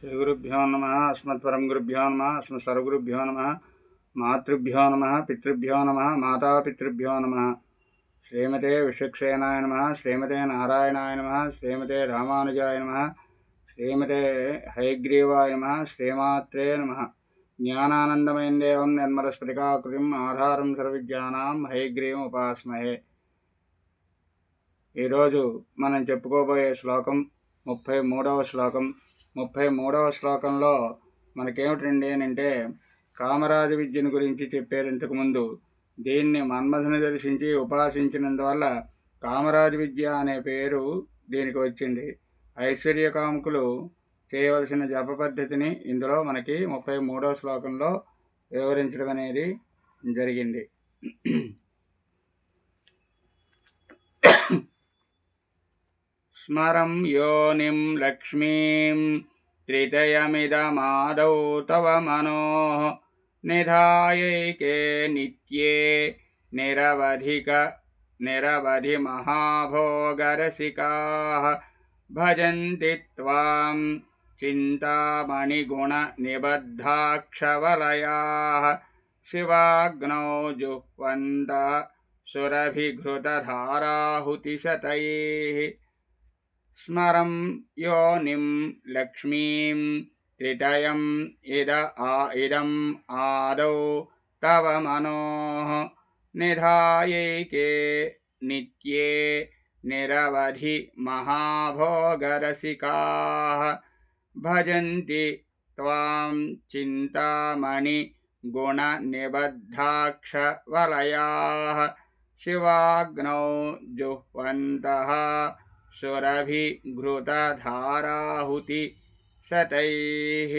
श्रीगुरुभ्यो नमः। अस्मत्परमगुरुभ्यो नमः। अस्मत्सर्वगुरुभ्यो नमः। मातृभ्यो नमः। पितृभ्यो नमः। मातापितृभ्यो नमः। श्रीमते विश्वक्सेनाय नमः। श्रीमते नारायणाय नमः। श्रीमते रामानुजाय नमः। श्रीमते हयग्रीवाय नमः। श्रीमात्रे नमः। ज्ञानानन्दमयं देवं निर्मलस्फटिकाकृतिम् आधारं सर्वविद्यानां हयग्रीवम् उपास्महे। ఈరోజు మనం చెప్పుకోబోయే శ్లోకం 33వ శ్లోకం. 33వ శ్లోకంలో మనకేమిటండి అంటే కామరాజ విద్యను గురించి చెప్పారు ఇంతకుముందు. దీన్ని మన్మథుని దర్శించి ఉపాసించినందువల్ల కామరాజ విద్య అనే పేరు దీనికి వచ్చింది. ఐశ్వర్యకాముకులు చేయవలసిన జప పద్ధతిని ఇందులో మనకి 33వ శ్లోకంలో వివరించడం అనేది జరిగింది. స్మరం యోనిం లక్ష్మీం త్రితయమిదమాదౌ తవ మనోః నిధాయైకే నిత్యే నిరవధి మహాభోగరసికాః భజంతి త్వాం చింతామణిగుణ నిబద్ధాక్షవలయాః శివాగ్నౌ జుహ్వంతః సురభిఘృతధారాహుతిశతైః. స్మరం యోనిం లక్ష్మీం త్రిటయం ఇదం ఆదౌ తవ మనోః నిధాయైకే నిత్యే నిరవధి మహాభోగరసికాః భజంతి త్వాం చింతామణి గుణ నిబద్ధాక్షవలయాః శివాగ్నౌ జుహ్వంతః సురభిఘృతధారాహుతి శతైః.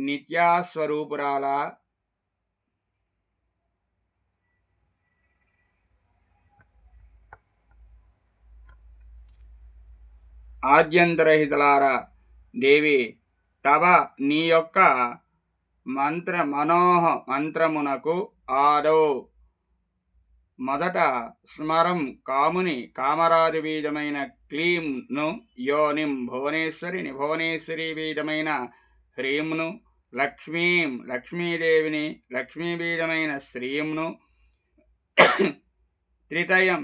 నిత్యాస్వరూపురాల ఆద్యంతరహితలారా దేవి, తవ నీ యొక్క మంత్రమునకు ఆదౌ మొదట స్మరం కామరాజు బీజమైన క్లీంను, యోనిం భువనేశ్వరీ బీజమైన హ్రీంను, లక్ష్మీదేవిని లక్ష్మీ బీజమైన శ్రీంను, త్రితయం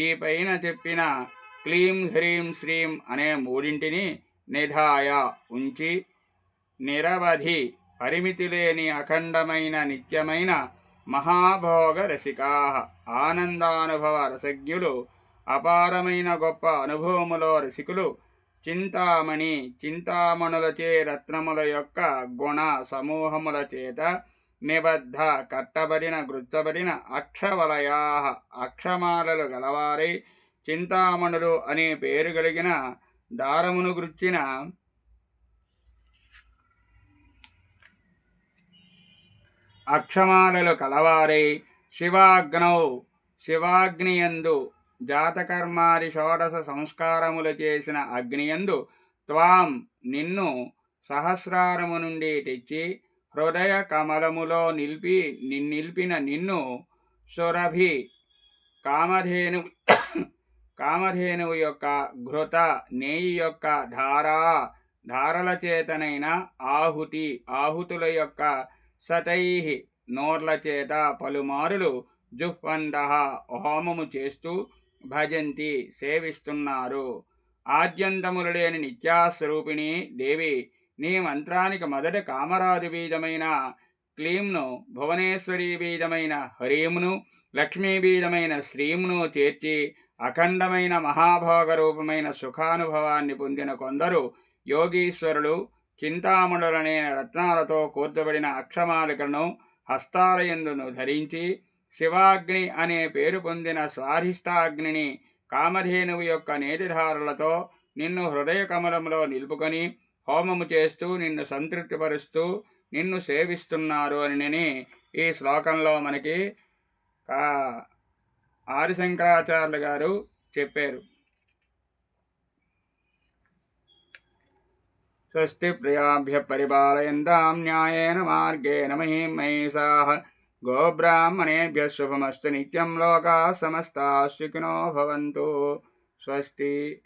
ఈ పైన చెప్పిన క్లీం హ్రీం శ్రీం అనే మూడింటిని నిధాయ ఉంచి, నిరవధి పరిమితి లేని అఖండమైన నిత్యమైన మహాభోగ రసికాః ఆనందానుభవ రసజ్ఞులు, అపారమైన గొప్ప అనుభవములో రసికులు, చింతామణులచే రత్నముల యొక్క గుణ సమూహముల చేత నిబద్ధ కట్టబడిన గుర్చబడిన అక్షవలయాః అక్షమాలలు గలవారై, చింతామణులు అనే పేరు కలిగిన దారమును గుర్చిన అక్షమాలలు కలవారై, శివాగ్నియందు జాతకర్మాది షోడశ సంస్కారములు చేసిన అగ్నియందు త్వాం నిన్ను సహస్రారము నుండి తెచ్చి హృదయ కమలములో నిలిపిన నిన్ను సురభి కామధేనువు యొక్క ఘృత నేయి యొక్క ధారల చేతనైన ఆహుతుల యొక్క సతైః నోర్ల చేత పలుమారులు జుహ్వంతః హోమము చేస్తూ భజంతి సేవిస్తున్నారు. ఆద్యంతములు లేని నిత్యాస్వరూపిణి దేవి, నీ మంత్రానికి మొదట కామరాజు బీజమైన క్లీంను, భువనేశ్వరీ బీజమైన హ్రీంను, లక్ష్మీ బీజమైన శ్రీంను చేర్చి అఖండమైన మహాభోగ రూపమైన సుఖానుభవాన్ని పొందిన కొందరు యోగీశ్వరులు చింతామణులనే రత్నాలతో కూర్చబడిన అక్షమాలికలను హస్తాలయందును ధరించి, శివాగ్ని అనే పేరు పొందిన స్వాధిష్టాగ్నిని కామధేనువు యొక్క నేతిధారలతో నిన్ను హృదయ కమలంలో నిలుపుకొని హోమము చేస్తూ నిన్ను సంతృప్తిపరుస్తూ నిన్ను సేవిస్తున్నారు అని ఈ శ్లోకంలో మనకి ఆదిశంకరాచార్యులు గారు చెప్పారు. స్వస్తి ప్రియాభ్య పరిపాలయంతాం న్యాయేన మార్గేణ మహీం మహేశాః गोब्राह्मणेभ्यः शुभमस्तु नित्यं लोकाः समस्ताः सुखिनो भवन्तु। स्वस्ति।